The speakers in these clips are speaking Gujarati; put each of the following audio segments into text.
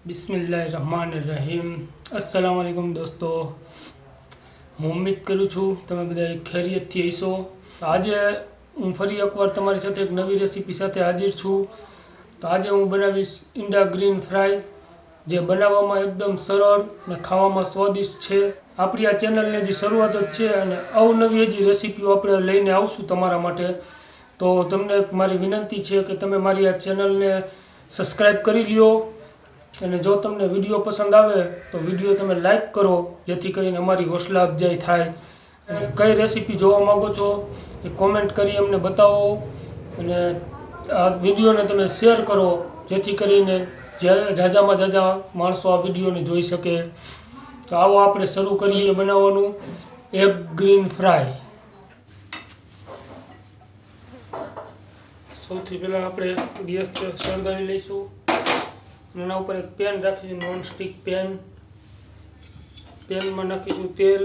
બિસ્મિલ્લાહિર્રહમાનિર્રહીમ अस्सलाम वालेकुम दोस्तों। હું ઉમ્મીદ કરું છું તમે બધા ખૈરિયતથી હશો। આજે હું ફરી એકવાર તમારી સાથે એક નવી રેસીપી સાથે હાજર છું। તો આજે હું બનાવીશ ઈંડા ગ્રીન ફ્રાય, જે બનાવવામાં એકદમ સરળ અને ખાવામાં સ્વાદિષ્ટ છે। આપણી આ ચેનલની જે શરૂઆત જ છે અને અવનવી હજી રેસીપીઓ આપણે લઈને આવશું તમારા માટે। તો તમને મારી વિનંતી છે કે તમે મારી આ ચેનલને સબસ્ક્રાઈબ કરી લ્યો, અને જો તમને વિડીયો પસંદ આવે તો વિડીયો તમે લાઈક કરો, જેથી કરીને અમારી હौसला અફજાઈ થાય। અને કઈ રેસીપી જોવા માગો છો એ કોમેન્ટ કરી અમને બતાવો, અને આ વિડીયોને તમે શેર કરો, જેથી કરીને ઝાઝામાં ઝાઝા માણસો આ વિડીયોને જોઈ શકે। તો આવો આપણે શરૂ કરીએ બનાવવાનું એગ ગ્રીન ફ્રાય। સૌથી પહેલાં આપણે ગેસ સળગાવી લઈશું। એના ઉપર એક પેન રાખીશું, નોન સ્ટિક પેન। પેનમાં નાખીશું તેલ।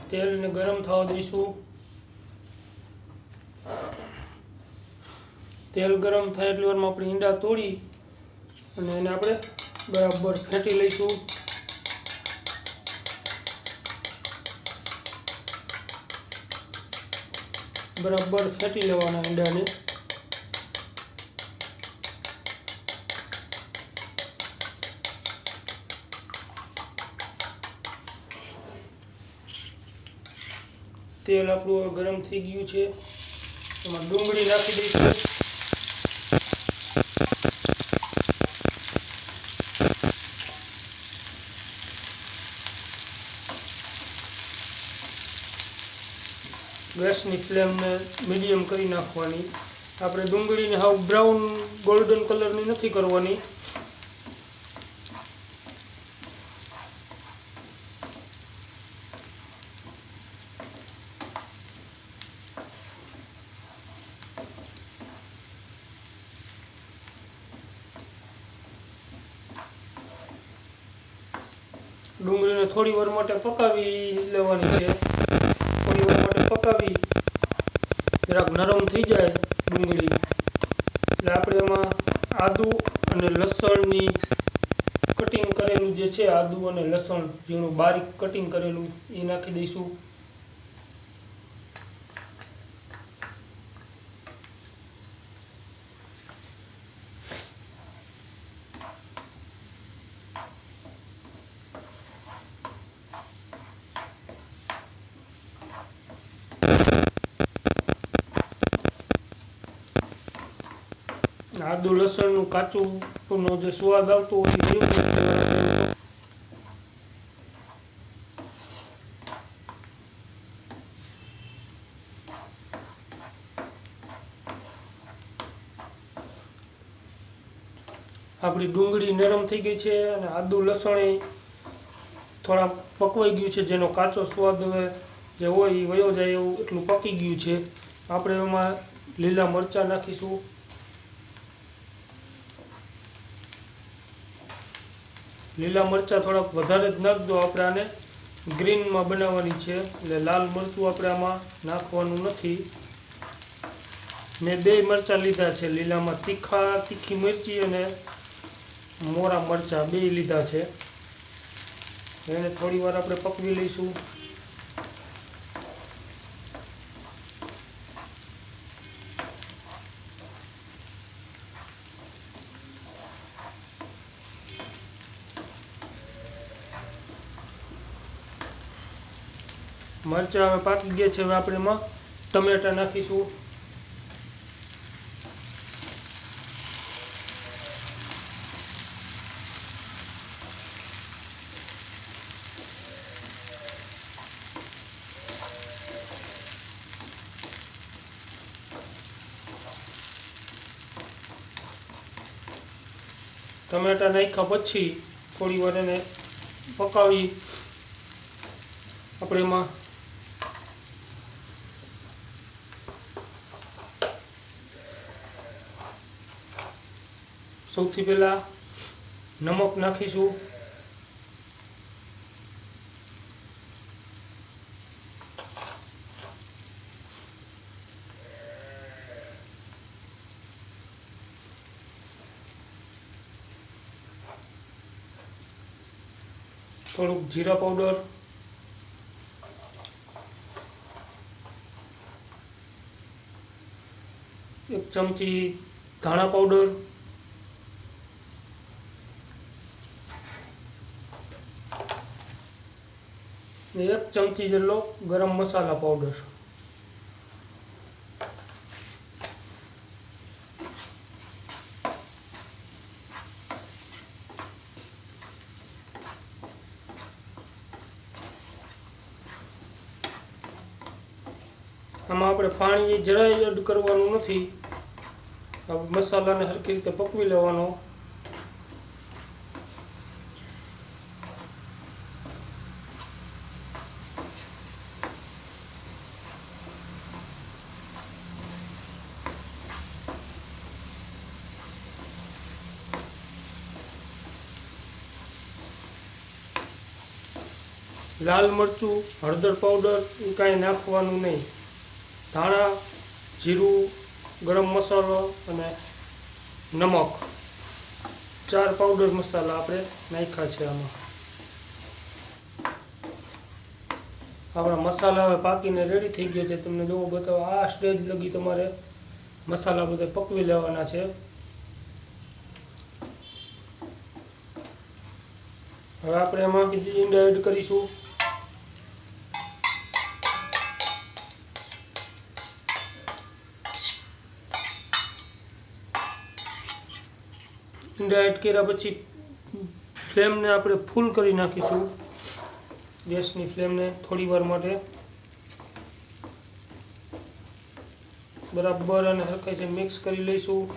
તેલને ગરમ થવા દઈશું। તેલ ગરમ થાય એટલી વારમાં આપણે ઈંડા તોડી અને એને આપણે બરાબર ફેંટી લઈશું। બરાબર ફેંટી લેવાના ઈંડાને। તેલ આપણું ગરમ થઈ ગયું છે, એમાં ડુંગળી નાખી દઈશું। ગેસની ફ્લેમને મીડિયમ કરી નાખવાની। આપણે ડુંગળીને હાવ બ્રાઉન ગોલ્ડન કલરની નથી કરવાની। ડુંગળીને થોડી વાર માટે પકાવી લેવાની છે। થોડી વાર માટે પકાવી જરાક નરમ થઈ જાય ડુંગળી, એટલે આપણે એમાં આદુ અને લસણની કટિંગ કરેલું જે છે, આદુ અને લસણ ઝીણું બારીક કટિંગ કરેલું એ નાખી દઈશું। આદુ લસણનું કાચુંનો જે સ્વાદ આવતો હોય એ ગયું નથી। આપણી ડુંગળી નરમ થઈ ગઈ છે અને આદુ લસણ થોડા પકવાઈ ગયું છે, જેનો કાચો સ્વાદ હવે જે હોય એ વયો જાય એવું એટલું પકી ગયું છે। આપણે એમાં લીલા મરચાં નાખીશું। લીલા મરચાં થોડાક વધારે જ નાખજો, આપણે આને ગ્રીનમાં બનાવવાની છે, એટલે લાલ મરચું આપણે આમાં નાખવાનું નથી। મેં 2 મરચાં લીધા છે, લીલામાં તીખી મિરચી અને મોરા મરચાં 2 લીધા છે। એને થોડી વાર આપણે પકવી લઈશું। મરચાં હવે પાકી ગયા છે, હવે આપણે એમાં ટમેટા નાખીશું। ટમેટા નાખ્યા પછી થોડી વાર એને પકાવી આપણે એમાં સૌથી પહેલાં નમક નાખીશું, થોડુંક જીરા પાવડર, એક ચમચી ધાણા પાવડર, ને 1 ચમચી જેટલો ગરમ મસાલા પાવડર. આમાં આપણે પાણી જરાય એડ કરવાનું નથી. આ મસાલાને સરખી રીતે પકવી લેવાનો. લાલ મરચું, હળદર પાવડર એ કાંઈ નાખવાનું નહીં. ધાણા, જીરું, ગરમ મસાલો અને નમક, 4 પાવડર મસાલા આપણે નાખ્યા છે આમાં. આપણા મસાલા હવે પાકીને રેડી થઈ ગયા છે. તમને જોવો બતાવો, આ સ્ટેજ લગી તમારે મસાલા બધા પકવી લેવાના છે. હવે આપણે એમાં ઈંડા એડ કરીશું. ઈંડા એડ કર્યા પછી ફ્લેમને આપણે ફૂલ કરી નાખીશું, ગેસની ફ્લેમને થોડી વાર માટે. બરાબર અને હરખાઈથી મિક્સ કરી લઈશું.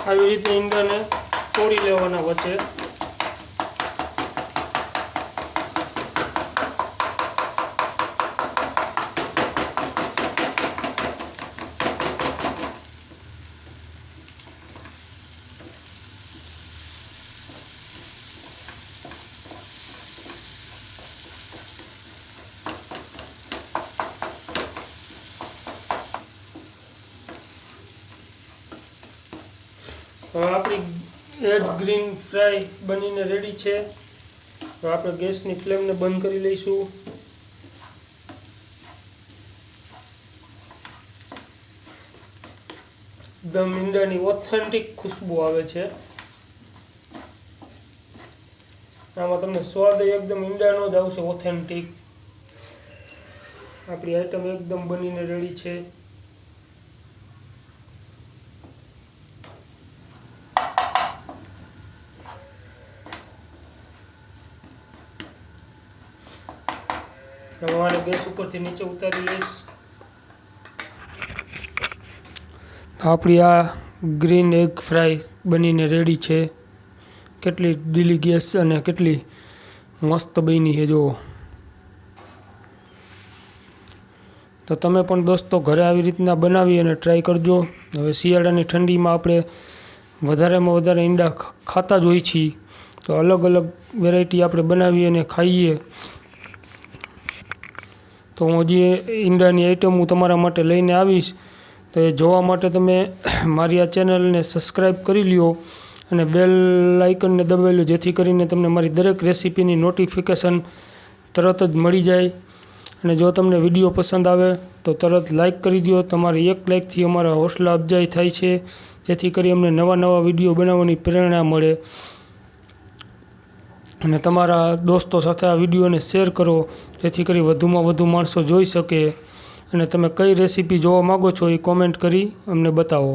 આવી રીતે ઈંડાને તોડી લેવાના વચ્ચે. હવે આપણી એગ ગ્રીન ફ્રાય બનીને રેડી છે. તો આપણે ગેસની ફ્લેમને બંધ કરી લઈશું. એકદમ ઈંડાની ઓથેન્ટિક ખુશ્બુ આવે છે. આમાં તમને સ્વાદ એકદમ ઈંડાનો જ આવશે, ઓથેન્ટિક. આપણી આઈટમ એકદમ બનીને રેડી છે. હવે ગેસ ઉપરથી નીચે ઉતારી લઈશ. આપણી આ ગ્રીન એગ ફ્રાય બનીને રેડી છે. કેટલી ડિલિશિયસ અને કેટલી મસ્ત બની છે જુઓ. તો તમે પણ દોસ્તો ઘરે આવી રીતના બનાવી અને ટ્રાય કરજો. હવે શિયાળાની ઠંડીમાં આપણે વધારેમાં વધારે ઈંડા ખાતા જ હોઈએ છીએ. તો અલગ અલગ વેરાયટી આપણે બનાવી અને ખાઈએ. તો હું હજી ઈંડાની આઈટમ હું તમારા માટે લઈને આવીશ. તો એ જોવા માટે તમે મારી આ ચેનલને સબસ્ક્રાઈબ કરી લ્યો અને બેલ આઇકનને દબાવી લો, જેથી કરીને તમને મારી દરેક રેસીપીની નોટિફિકેશન તરત જ મળી જાય. અને જો તમને વિડીયો પસંદ આવે તો તરત લાઈક કરી દો. તમારી એક લાઈકથી અમારા હૌસલા અફજાઈ થાય છે, જેથી કરી અમને નવા નવા વિડીયો બનાવવાની પ્રેરણા મળે. અને તમારા દોસ્તો સાથે આ વિડીયોને શેર કરો, જેથી કરી વધુમાં વધુ માણસો જોઈ શકે. અને તમે કઈ રેસીપી જોવા માગો છો એ કોમેન્ટ કરી અમને બતાવો.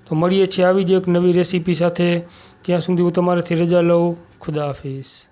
તો તો મળીએ છીએ આવી જ એક નવી રેસીપી સાથે. ત્યાં સુધી હું તમારાથી રજા લઉં. ખુદા હાફિઝ.